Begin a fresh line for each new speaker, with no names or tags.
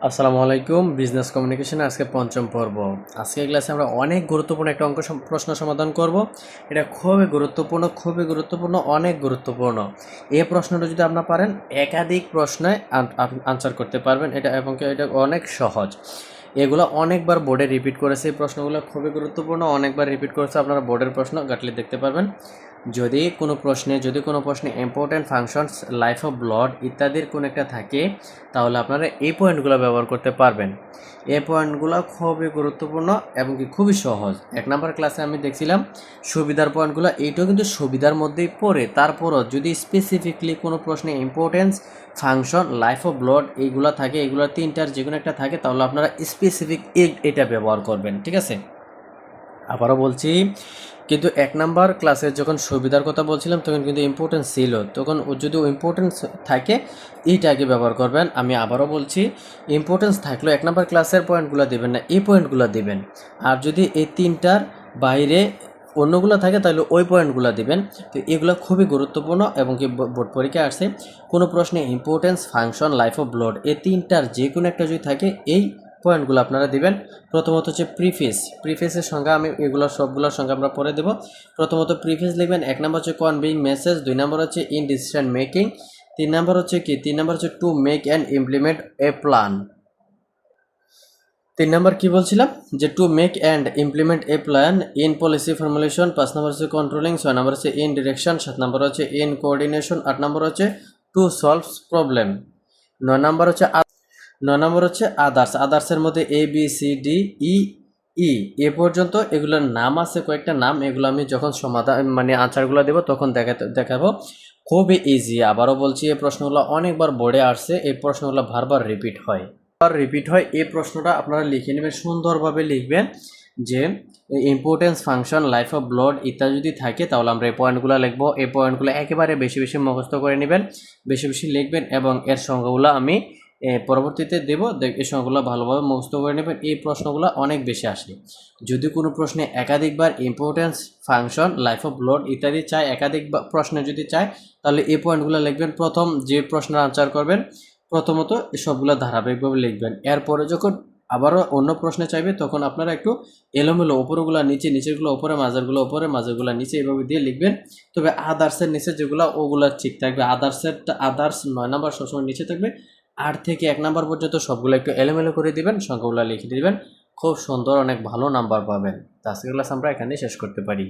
আসসালামু আলাইকুম। Business communication আজকে পঞ্চম পর্ব। আজকে ক্লাসে আমরা অনেক গুরুত্বপূর্ণ একটা প্রশ্ন সমাধান করব। এটা খুবই গুরুত্বপূর্ণ, অনেক গুরুত্বপূর্ণ। এই প্রশ্নটা যদি আপনারা পারেন একাধিক প্রশ্নে আনসার করতে পারবেন। এটা অনেক সহজ। এগুলো অনেকবার বোর্ডে রিপিট করেছে। এই প্রশ্নগুলো খুবই গুরুত্বপূর্ণ, অনেকবার রিপিট করেছে। আপনারা বোর্ডের প্রশ্ন ঘাটলে দেখতে পারবেন। যদি কোনো প্রশ্নে important functions, life of blood ইত্যাদির কোনো একটা থাকে, তাহলে আপনারা এই পয়েন্টগুলো ব্যবহার করতে পারবেন। এই পয়েন্টগুলো খুবই গুরুত্বপূর্ণ এবং কি খুবই সহজ। 1 নম্বর ক্লাসে আমি দেখছিলাম সুবিধার পয়েন্টগুলো, এইটাও কিন্তু সুবিধার মধ্যেই পড়ে। তারপরও যদি স্পেসিফিকলি কোনো প্রশ্নে importance, function, life of blood এইগুলো থাকে, এগুলোর তিনটার যে কোনো একটা থাকে, তাহলে আপনারা স্পেসিফিক এটা ব্যবহার করবেন। ঠিক আছে, আবারও বলছি, কিন্তু 1 নাম্বার ক্লাসে যখন সুবিধার কথা বলছিলাম তখন কিন্তু ইম্পর্টেন্স ছিল। তখন যদি ইম্পর্টেন্স থাকে এইটা আগে ব্যবহার করবেন। আমি আবারও বলছি, ইম্পর্টেন্স থাকলেও 1 নাম্বার ক্লাসের পয়েন্টগুলো দেবেন না, এই পয়েন্টগুলো দেবেন। আর যদি এই তিনটার বাইরে অন্যগুলো থাকে তাহলে ওই পয়েন্টগুলো দিবেন। তো এগুলো খুবই গুরুত্বপূর্ণ এবং কি বোর্ড পরীক্ষায় আসছে। কোনো প্রশ্নে importance, function, life of blood এই তিনটার যে কোনো একটা যদি থাকে, এই পয়েন্টগুলো আপনারা দিবেন। প্রথমত হচ্ছে প্রিফেসের সংজ্ঞা, আমি এগুলো সবগুলোর সংজ্ঞা আমরা পরে দেব। প্রথমত প্রিফেস লিখবেন। 1 নম্বর হচ্ছে কনভেইং মেসেজ, 2 নম্বর হচ্ছে ইন ডিসিশন মেকিং, 3 নম্বর হচ্ছে to make and implement A plan. 3 নম্বর কি বলছিলাম, যে to make and implement A plan in policy formulation. 5 নম্বর হচ্ছে কন্ট্রোলিং, 6 নম্বর হচ্ছে ইন ডিরেকশন, 7 নম্বর হচ্ছে ইন কোঅর্ডিনেশন, 8 নম্বর হচ্ছে টু সলভ প্রবলেম, 9 নম্বর হচ্ছে আদার্সের মধ্যে A B C D E ই এ পর্যন্ত এগুলোর নাম আছে, কয়েকটা নাম। এগুলো আমি যখন সমাধান আনসারগুলো দেবো তখন দেখাবো। খুবই ইজি। আবারও বলছি, এই প্রশ্নগুলো অনেকবার বোর্ডে আসছে, এই প্রশ্নগুলো বারবার রিপিট হয়। এই প্রশ্নটা আপনারা লিখে নেবেন, সুন্দরভাবে লিখবেন যে importance, function, life of blood ইত্যাদি যদি থাকে তাহলে আমরা এই পয়েন্টগুলো লিখবো। এই পয়েন্টগুলো একেবারে বেশি বেশি মুখস্থ করে নেবেন, বেশি বেশি লিখবেন এবং এর সংখ্যাগুলো আমি পরবর্তীতে দেব। এই সংখ্যাগুলো ভালোভাবে মুখস্থ করে নেবেন। এই প্রশ্নগুলো অনেক বেশি আসে। যদি কোনো প্রশ্নে একাধিকবার importance, function, life of blood ইত্যাদি চায়, একাধিক প্রশ্নে যদি চায়, তাহলে এই পয়েন্টগুলো লিখবেন। প্রথম যে প্রশ্নের আনসার করবেন প্রথমত সবগুলো ধারাবাহিকভাবে লিখবেন। এরপরে যখন আবারও অন্য প্রশ্নে চাইবে তখন আপনারা একটু এলোমেলো, উপরগুলো নিচে, নিচেরগুলো উপরে, মাঝেরগুলো উপরে, মাঝেরগুলো নিচে, এভাবে দিয়ে লিখবেন। তবে আদার্সের নিচে যেগুলো ওগুলো ঠিক থাকবে। আদার্স 9 নাম্বার সবসময় নিচে থাকবে। 8 থেকে 1 নাম্বার পর্যন্ত সবগুলো একটু এলোমেলো করে দিবেন, সংখ্যাগুলো লিখে দিবেন। খুব সুন্দর, অনেক ভালো নাম্বার পাবেন। তো আজকের ক্লাস আমরা এখানেই শেষ করতে পারি।